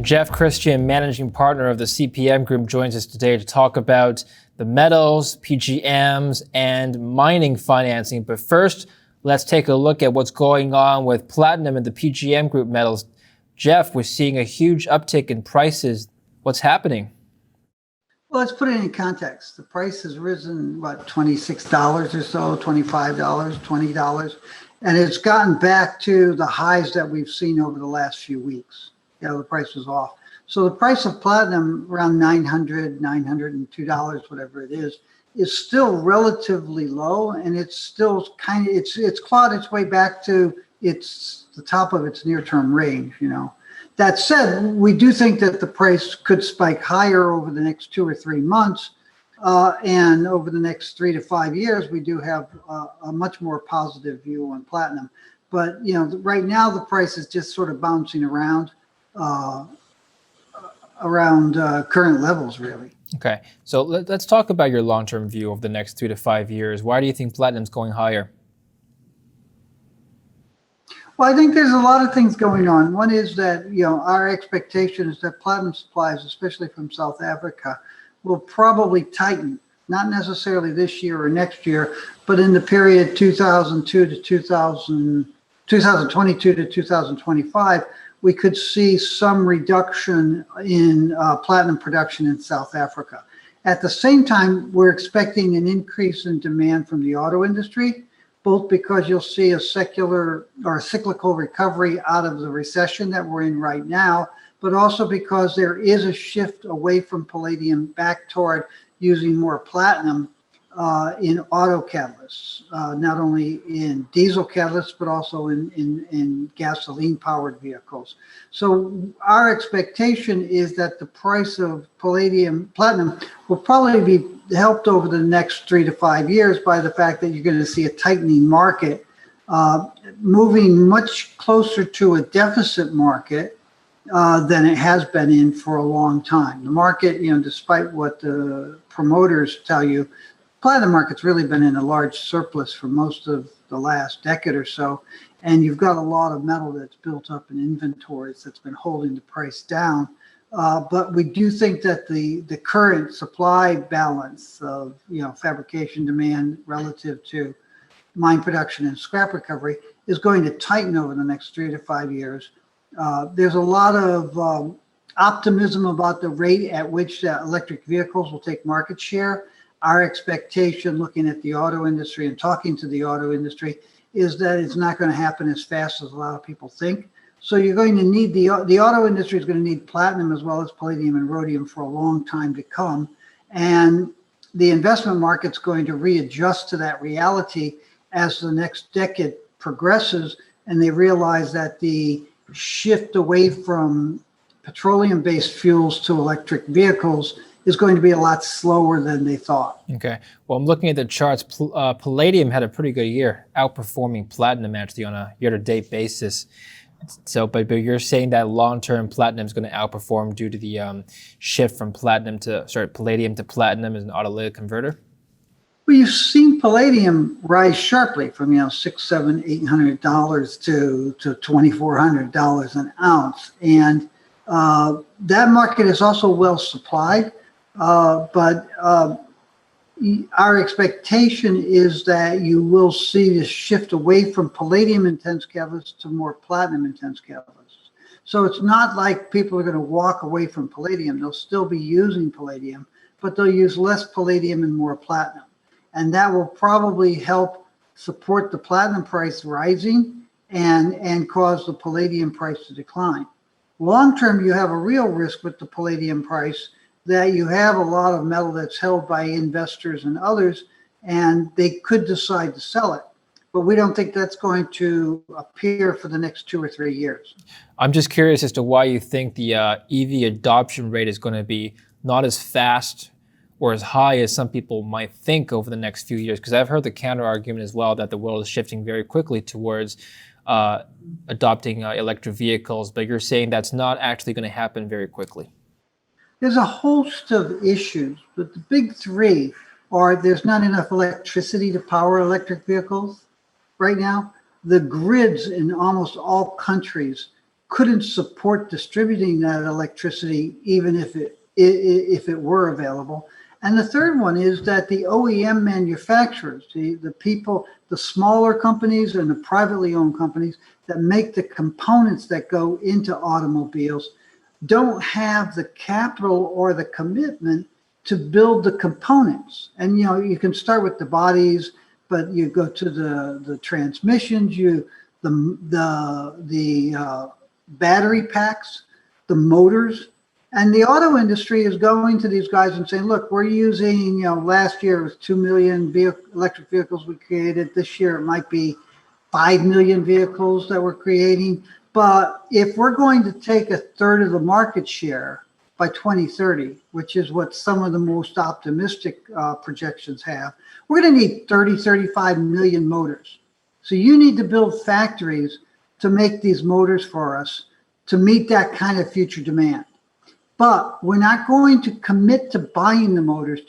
Jeff Christian, managing partner of the CPM Group, joins us today to talk about the metals, PGMs, and mining financing. But first, let's take a look at what's going on with platinum and the PGM Group metals. Jeff, we're seeing a huge uptick in prices. What's happening? Well, let's put it in context. The price has risen, $26 or so, $25, $20, and it's gotten back to the highs that we've seen over the last few weeks. The price was off. So the price of platinum around $900, $902, whatever it is still relatively low, and it's still it's clawed its way back to the top of its near-term range. That said, we do think that the price could spike higher over the next 2 or 3 months, and over the next 3 to 5 years, we do have a much more positive view on platinum. But right now the price is just sort of bouncing around current levels, really. Okay, so let's talk about your long-term view of the next 3 to 5 years. Why do you think platinum's going higher? Well, I think there's a lot of things going on. One is that, our expectation is that platinum supplies, especially from South Africa, will probably tighten, not necessarily this year or next year, but in the period 2022 to 2025, we could see some reduction in platinum production in South Africa. At the same time, we're expecting an increase in demand from the auto industry, both because you'll see a secular or cyclical recovery out of the recession that we're in right now, but also because there is a shift away from palladium back toward using more platinum in auto catalysts, not only in diesel catalysts, but also in gasoline-powered vehicles. So our expectation is that the price of platinum will probably be helped over the next 3 to 5 years by the fact that you're going to see a tightening market, moving much closer to a deficit market than it has been in for a long time. The market, despite what the promoters tell you, platinum market's really been in a large surplus for most of the last decade or so, and you've got a lot of metal that's built up in inventories that's been holding the price down. But we do think that the current supply balance of fabrication demand relative to mine production and scrap recovery is going to tighten over the next 3 to 5 years. There's a lot of optimism about the rate at which electric vehicles will take market share. Our expectation, looking at the auto industry and talking to the auto industry, is that it's not going to happen as fast as a lot of people think. So you're going to need the auto industry is going to need platinum as well as palladium and rhodium for a long time to come. And the investment market's going to readjust to that reality as the next decade progresses, and they realize that the shift away from petroleum-based fuels to electric vehicles is going to be a lot slower than they thought. Okay. Well, I'm looking at the charts. Palladium had a pretty good year, outperforming platinum actually on a year-to-date basis. So, but you're saying that long-term platinum is going to outperform due to the shift from palladium to platinum as an autolytic converter? Well, you've seen palladium rise sharply from $600, $700, $800 to $2,400 an ounce, and that market is also well supplied. But our expectation is that you will see this shift away from palladium-intense catalysts to more platinum-intense catalysts. So it's not like people are going to walk away from palladium. They'll still be using palladium, but they'll use less palladium and more platinum. And that will probably help support the platinum price rising and cause the palladium price to decline. Long term, you have a real risk with the palladium price that you have a lot of metal that's held by investors and others, and they could decide to sell it. But we don't think that's going to appear for the next 2 or 3 years. I'm just curious as to why you think the EV adoption rate is going to be not as fast or as high as some people might think over the next few years, because I've heard the counter argument as well that the world is shifting very quickly towards adopting electric vehicles, but you're saying that's not actually going to happen very quickly. There's a host of issues, but the big three are there's not enough electricity to power electric vehicles right now. The grids in almost all countries couldn't support distributing that electricity even if it were available. And the third one is that the OEM manufacturers, the people, the smaller companies and the privately owned companies that make the components that go into automobiles don't have the capital or the commitment to build the components. And you can start with the bodies, but you go to the transmissions, the battery packs, the motors. And the auto industry is going to these guys and saying, look, we're using, last year it was 2 million electric vehicles we created. This year it might be 5 million vehicles that we're creating. But if we're going to take a third of the market share by 2030, which is what some of the most optimistic projections have, we're going to need 35 million motors. So you need to build factories to make these motors for us to meet that kind of future demand. But we're not going to commit to buying the motors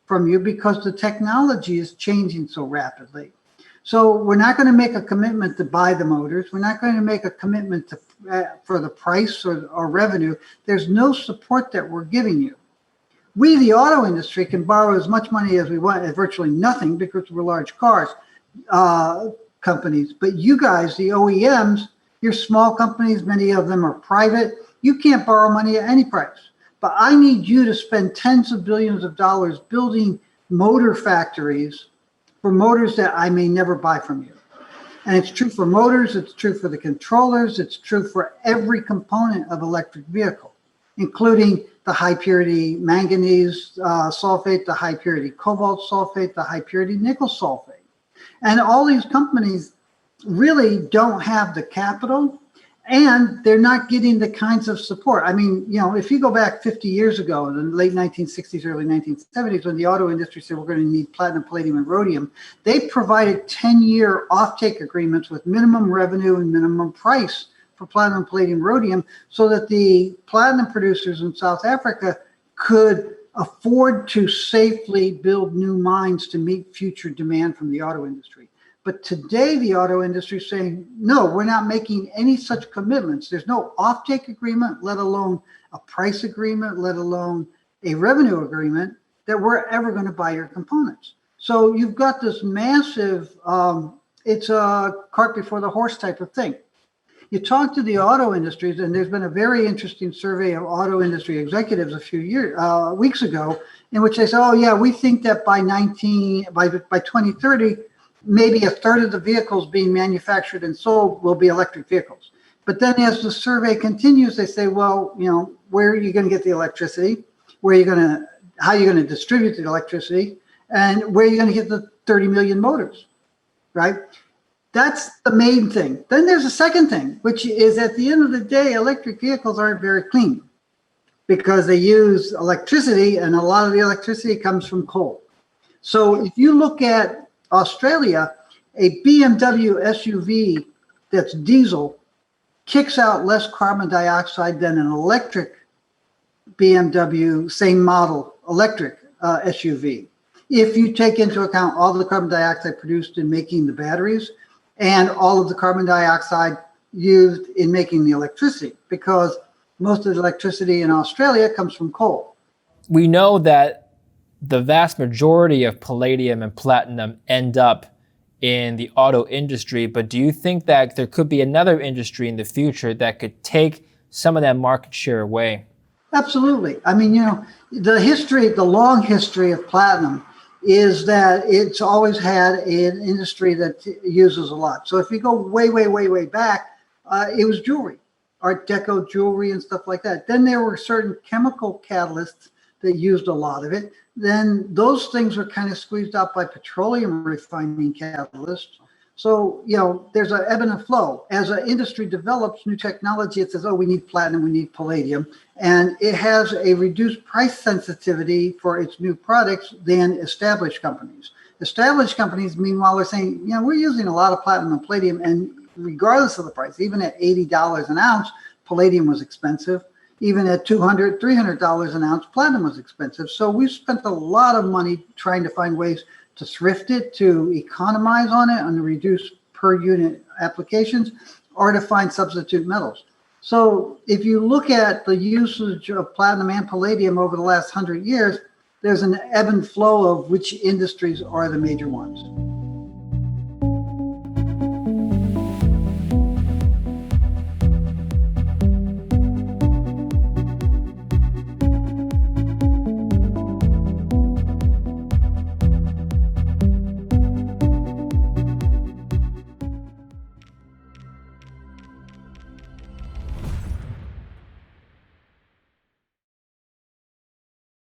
from you because the technology is changing so rapidly. So we're not going to make a commitment to buy the motors. We're not going to make a commitment for the price or revenue. There's no support that we're giving you. We, the auto industry, can borrow as much money as we want at virtually nothing because we're large cars companies. But you guys, the OEMs, you're small companies. Many of them are private. You can't borrow money at any price. But I need you to spend tens of billions of dollars building motor factories for motors that I may never buy from you. And it's true for motors, it's true for the controllers, it's true for every component of electric vehicle, including the high purity manganese sulfate, the high purity cobalt sulfate, the high purity nickel sulfate. And all these companies really don't have the capital, and they're not getting the kinds of support. I mean, if you go back 50 years ago, in the late 1960s, early 1970s, when the auto industry said we're going to need platinum, palladium, and rhodium, they provided 10-year offtake agreements with minimum revenue and minimum price for platinum, palladium, rhodium, so that the platinum producers in South Africa could afford to safely build new mines to meet future demand from the auto industry. But today, the auto industry is saying, no, we're not making any such commitments. There's no offtake agreement, let alone a price agreement, let alone a revenue agreement that we're ever going to buy your components. So you've got this massive, it's a cart before the horse type of thing. You talk to the auto industries, and there's been a very interesting survey of auto industry executives a few weeks ago, in which they say, oh yeah, we think that by 2030, maybe a third of the vehicles being manufactured and sold will be electric vehicles. But then as the survey continues, they say, well, where are you going to get the electricity? How are you going to distribute the electricity? And where are you going to get the 30 million motors, right? That's the main thing. Then there's a second thing, which is at the end of the day, electric vehicles aren't very clean because they use electricity, and a lot of the electricity comes from coal. So if you look at Australia, a BMW SUV that's diesel kicks out less carbon dioxide than an electric BMW, same model, electric SUV. If you take into account all the carbon dioxide produced in making the batteries and all of the carbon dioxide used in making the electricity, because most of the electricity in Australia comes from coal. We know that the vast majority of palladium and platinum end up in the auto industry, but do you think that there could be another industry in the future that could take some of that market share away? Absolutely. I mean, the long history of platinum is that it's always had an industry that uses a lot. So if you go way, way, way, way back, it was jewelry, Art Deco jewelry and stuff like that. Then there were certain chemical catalysts that used a lot of it. Then those things were kind of squeezed out by petroleum refining catalysts. So, there's an ebb and a flow. As an industry develops new technology, it says, oh, we need platinum, we need palladium. And it has a reduced price sensitivity for its new products than established companies. Established companies, meanwhile, are saying, we're using a lot of platinum and palladium, and regardless of the price, even at $80 an ounce, palladium was expensive. Even at $200, $300 an ounce, platinum was expensive. So we spent a lot of money trying to find ways to thrift it, to economize on it, and to reduce per unit applications, or to find substitute metals. So if you look at the usage of platinum and palladium over the last 100 years, there's an ebb and flow of which industries are the major ones.